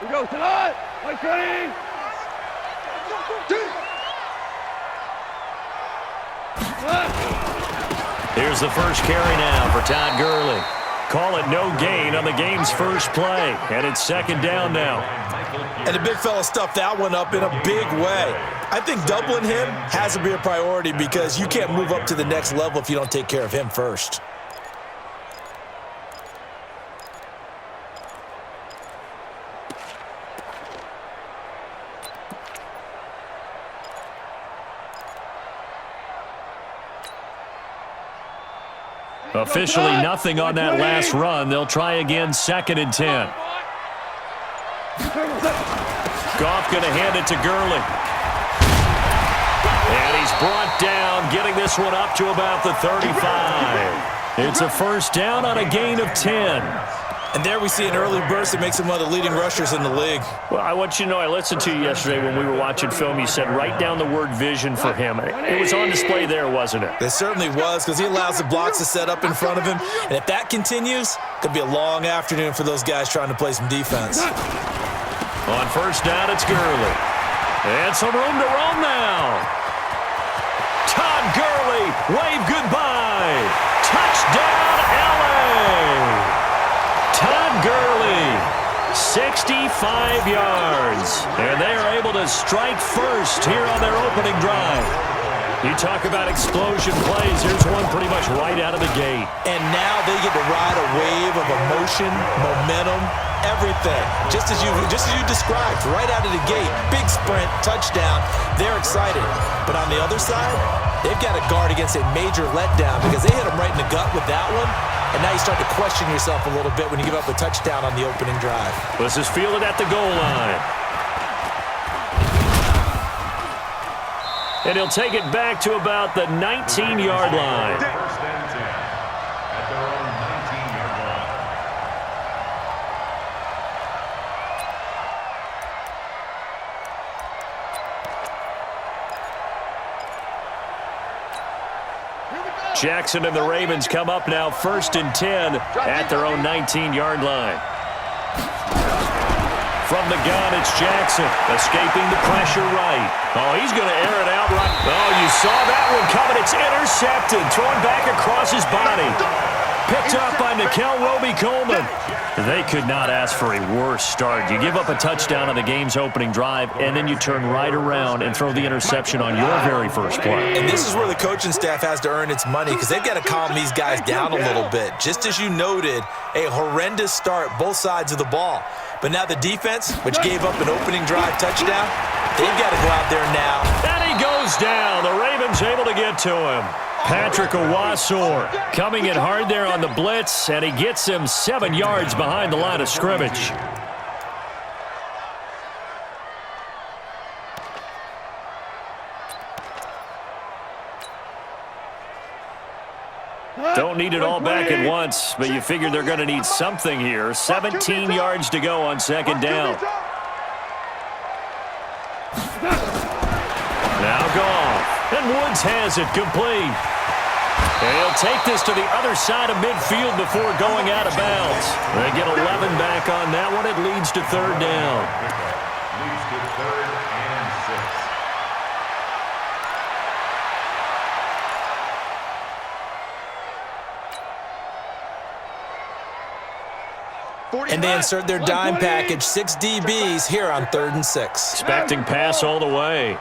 We go tonight. Like training. Here's the first carry now for Todd Gurley. Call it no gain on the game's first play, and it's second down now. And the big fella stuffed that one up in a big way. I think doubling him has to be a priority because you can't move up to the next level if you don't take care of him first. Officially nothing on that last run. They'll try again, second and 10. Goff going to hand it to Gurley. And he's brought down, getting this one up to about the 35. It's a first down on a gain of 10. And there we see an early burst that makes him one of the leading rushers in the league. Well, I want you to know, I listened to you yesterday when we were watching film. You said write down the word vision for him. It was on display there, wasn't it? It certainly was, because he allows the blocks to set up in front of him. And if that continues, it could be a long afternoon for those guys trying to play some defense. On first down, it's Gurley. And some room to roam now. Todd Gurley, wave goodbye. Touchdown, L.A. Todd Gurley, 65 yards. And they are able to strike first here on their opening drive. You talk about explosion plays. Here's one pretty much right out of the gate. And now they get to ride a wave of emotion, momentum, everything. Just as you described, right out of the gate. Big sprint, touchdown. They're excited. But on the other side, they've got to guard against a major letdown because they hit them right in the gut with that one. And now you start to question yourself a little bit when you give up a touchdown on the opening drive. This is fielded at the goal line. And he'll take it back to about the 19-yard line. First and 10 at their own 19-yard line. Jackson and the Ravens come up now first and 10 at their own 19-yard line. From the gun, it's Jackson, escaping the pressure right. Oh, he's going to air it out right. Oh, you saw that one coming. It's intercepted, thrown back across his body. Picked up by Nickel Roby-Coleman. They could not ask for a worse start. You give up a touchdown on the game's opening drive, and then you turn right around and throw the interception on your very first play. And this is where the coaching staff has to earn its money because they've got to calm these guys down a little bit. Just as you noted, a horrendous start, both sides of the ball. But now the defense, which gave up an opening drive touchdown, they've got to go out there now. And he goes down. The Ravens able to get to him. Patrick Owasor coming in hard there on the blitz, and he gets him 7 yards behind the line of scrimmage. Don't need it all back at once, but you figure they're going to need something here. 17 yards to go on second down. Now Goff, and Woods has it complete. And he'll take this to the other side of midfield before going out of bounds. They get 11 back on that one. It leads to third down. Leads to third and 6. And they insert their dime package, 6 DBs here on 3rd and 6. Expecting pass all the way.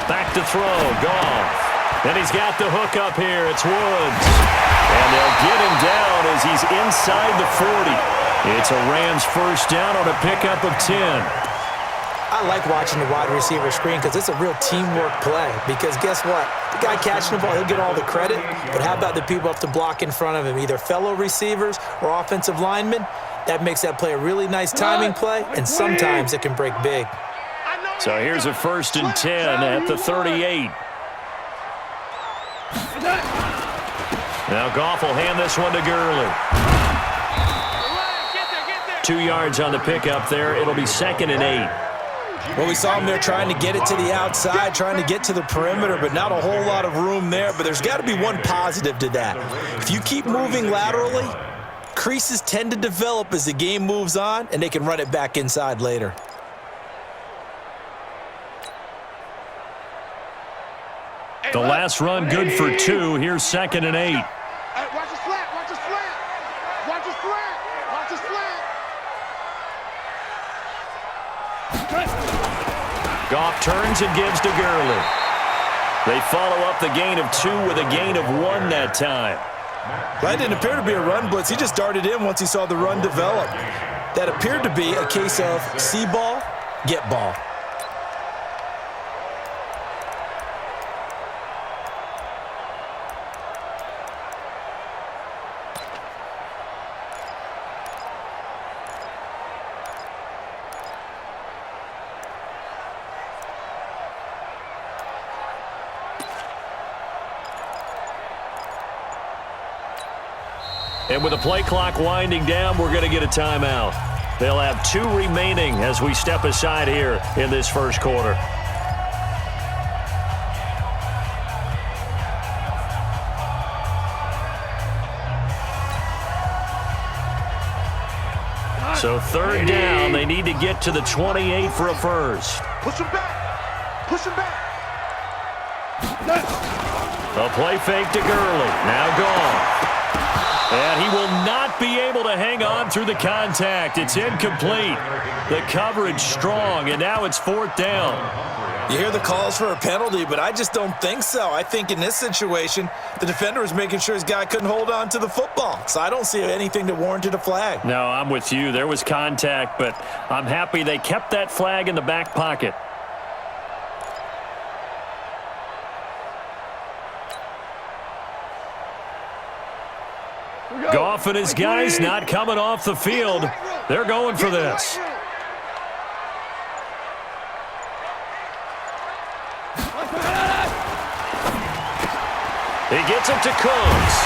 Back to throw, Goff. And he's got the hook up here. It's Woods. And they'll get him down as he's inside the 40. It's a Rams first down on a pickup of 10. I like watching the wide receiver screen because it's a real teamwork play. Because guess what? The guy catching the ball, he'll get all the credit. But how about the people up to block in front of him, either fellow receivers or offensive linemen? That makes that play a really nice timing play, and sometimes it can break big. So here's a first and 10 at the 38. Now Goff will hand this one to Gurley. 2 yards on the pickup there. It'll be 2nd and 8. Well, we saw him there trying to get it to the outside, trying to get to the perimeter, but not a whole lot of room there. But there's got to be one positive to that. If you keep moving laterally, creases tend to develop as the game moves on, and they can run it back inside later. The last run good for 2. Here's 2nd and 8. Watch his flat. Watch his flat. Watch his flat. Watch his flat. Goff turns and gives to Gurley. They follow up the gain of 2 with a gain of 1 that time. That didn't appear to be a run blitz. He just darted in once he saw the run develop. That appeared to be a case of see ball, get ball. And with the play clock winding down, we're going to get a timeout. They'll have 2 remaining as we step aside here in this first quarter. So 3rd down, they need to get to the 28 for a first. Push him back. Push him back. A play fake to Gurley. Now gone. And he will not be able to hang on through the contact. It's incomplete. The coverage strong, and now it's 4th down. You hear the calls for a penalty, but I just don't think so. I think in this situation, the defender was making sure his guy couldn't hold on to the football. So I don't see anything that warranted a flag. No, I'm with you. There was contact, but I'm happy they kept that flag in the back pocket. Goff and his guys not coming off the field. They're going for this. He gets it to Cooks.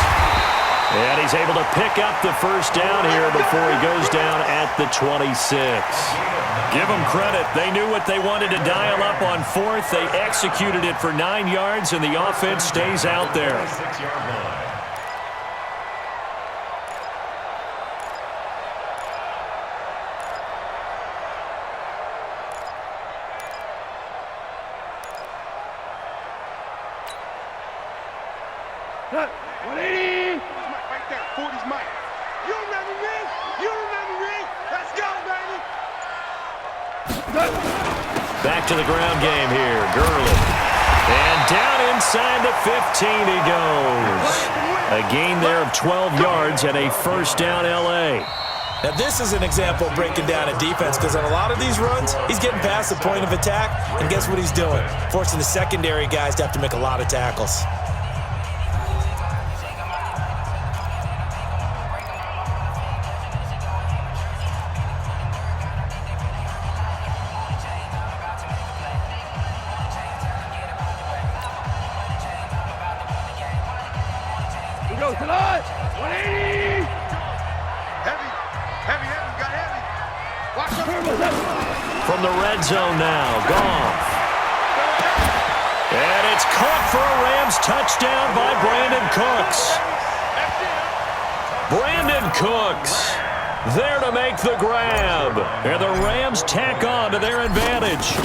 And he's able to pick up the first down here before he goes down at the 26. Give them credit. They knew what they wanted to dial up on 4th. They executed it for 9 yards, and the offense stays out there. Back to the ground game here. Gurley. And down inside the 15 he goes. A gain there of 12 yards and a first down L.A. Now this is an example of breaking down a defense, because on a lot of these runs, he's getting past the point of attack, and guess what he's doing? Forcing the secondary guys to have to make a lot of tackles. Tonight, 180. Heavy, got heavy. Watch the From the red zone now, Goff. And it's caught for a Rams touchdown by Brandon Cooks. Brandon Cooks there to make the grab. And the Rams tack on to their advantage.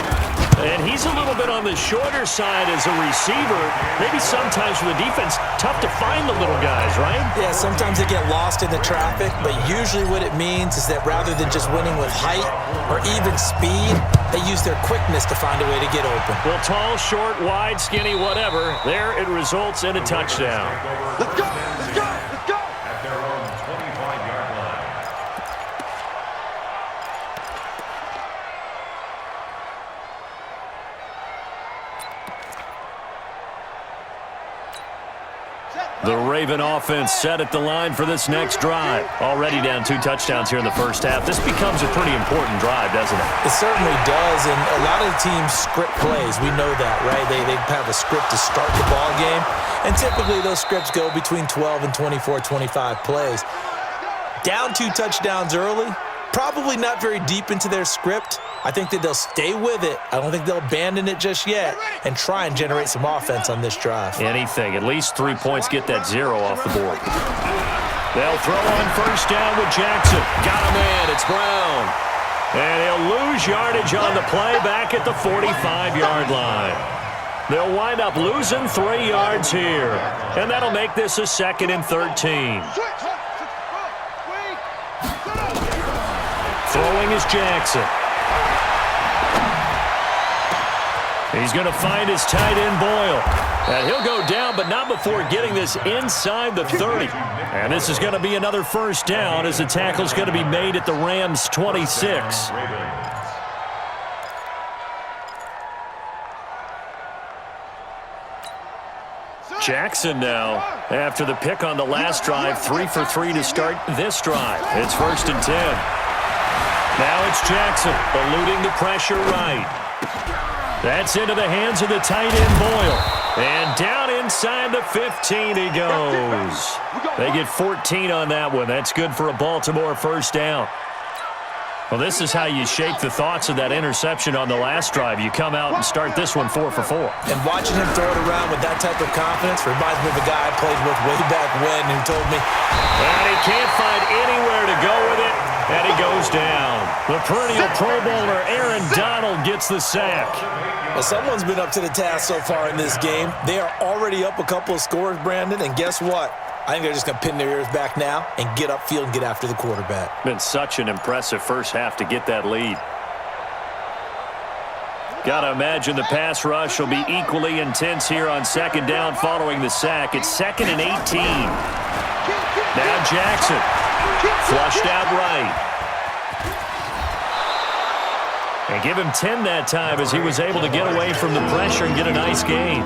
And he's a little bit on the shorter side as a receiver. Maybe sometimes for the defense, tough to find the little guys, right? Yeah, sometimes they get lost in the traffic, but usually what it means is that rather than just winning with height or even speed, they use their quickness to find a way to get open. Well, tall, short, wide, skinny, whatever, there it results in a touchdown. Let's go, let's go, let's go. At their own 25-yard line. The Raven offense set at the line for this next drive. Already down 2 touchdowns here in the first half. This becomes a pretty important drive, doesn't it? It certainly does, and a lot of the teams script plays. We know that, right? They have a script to start the ball game, and typically those scripts go between 12 and 24, 25 plays. Down 2 touchdowns early, probably not very deep into their script. I think that they'll stay with it. I don't think they'll abandon it just yet and try and generate some offense on this drive. Anything. At least 3 points, get that 0 off the board. They'll throw on first down with Jackson. Got him in. It's Brown. And he'll lose yardage on the play back at the 45-yard line. They'll wind up losing 3 yards here. And that'll make this a 2nd and 13. Throwing is Jackson. He's going to find his tight end, Boyle. And he'll go down, but not before getting this inside the 30. And this is going to be another first down as the tackle's going to be made at the Rams' 26. Jackson now, after the pick on the last drive, 3 for 3 to start this drive. It's 1st and 10. Now it's Jackson, eluding the pressure right. That's into the hands of the tight end, Boyle. And down inside the 15 he goes. They get 14 on that one. That's good for a Baltimore first down. Well, this is how you shake the thoughts of that interception on the last drive. You come out and start this one 4 for 4. And watching him throw it around with that type of confidence reminds me of a guy I played with way back when who told me, and he can't find anywhere to go with it, and he goes down. The perennial Pro Bowler Aaron Donald gets the sack. Well, someone's been up to the task so far in this game. They are already up a couple of scores, Brandon, and guess what? I think they're just going to pin their ears back now and get upfield and get after the quarterback. Been such an impressive first half to get that lead. Got to imagine the pass rush will be equally intense here on 2nd down following the sack. It's 2nd and 18. Now Jackson. Flushed out right. And give him 10 that time as he was able to get away from the pressure and get a nice gain.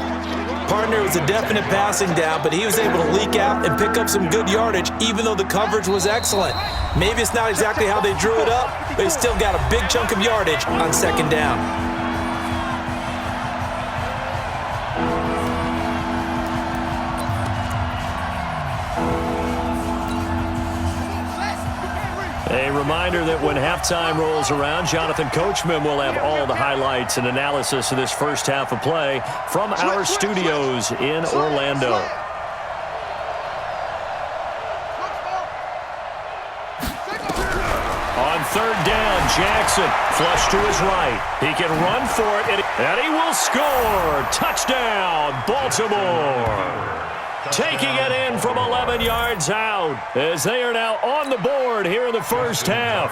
Partner was a definite passing down, but he was able to leak out and pick up some good yardage, even though the coverage was excellent. Maybe it's not exactly how they drew it up, but he still got a big chunk of yardage on 2nd down. A reminder that when halftime rolls around, Jonathan Coachman will have all the highlights and analysis of this first half of play from our studios in Orlando. On 3rd down, Jackson flush to his right. He can run for it, and he will score. Touchdown, Baltimore. Taking it in from 11 yards out as they are now on the board here in the first half.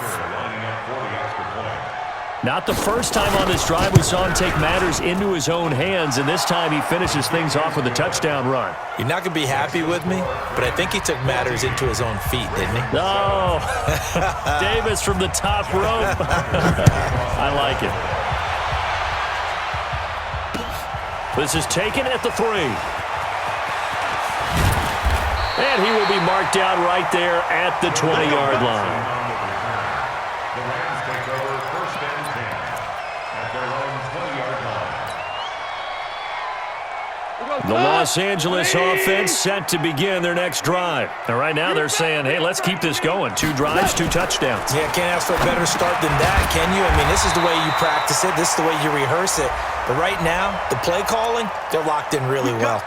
Not the first time on this drive we saw him take matters into his own hands, and this time he finishes things off with a touchdown run. You're not going to be happy with me, but I think he took matters into his own feet, didn't he? No. Davis from the top rope. I like it. This is taken at the 3. And he will be marked down right there at the 20-yard line. The Rams take over 1st and 10 at their own 20-yard line. The Los Angeles offense set to begin their next drive. And right now they're saying, hey, let's keep this going. 2 drives, 2 touchdowns. Yeah, can't ask for a better start than that, can you? I mean, this is the way you practice it. This is the way you rehearse it. But right now, the play calling, they're locked in really well.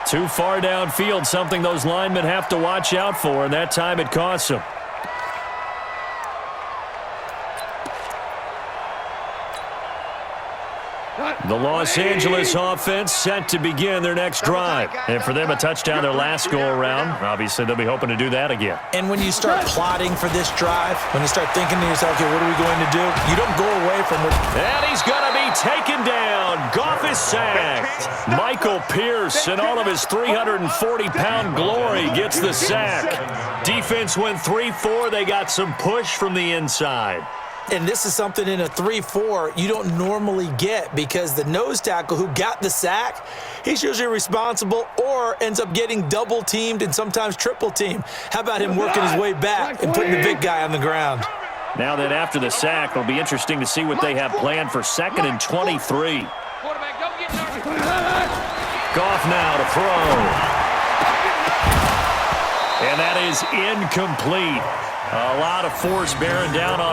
Too far downfield, something those linemen have to watch out for, and that time it costs them. The Los Angeles offense set to begin their next drive. And for them, a touchdown their last go-around. Obviously, they'll be hoping to do that again. And when you start plotting for this drive, when you start thinking to yourself, okay, what are we going to do? You don't go away from it. And he's going to be taken down. Goff is sacked. Michael Pierce, in all of his 340-pound glory, gets the sack. Defense went 3-4. They got some push from the inside. And this is something in a 3-4 you don't normally get because the nose tackle who got the sack, he's usually responsible or ends up getting double-teamed and sometimes triple-teamed. How about him working his way back and putting the big guy on the ground? Now that after the sack, it'll be interesting to see what they have planned for 2nd and 23. Goff now to throw. And that is incomplete. A lot of force bearing down on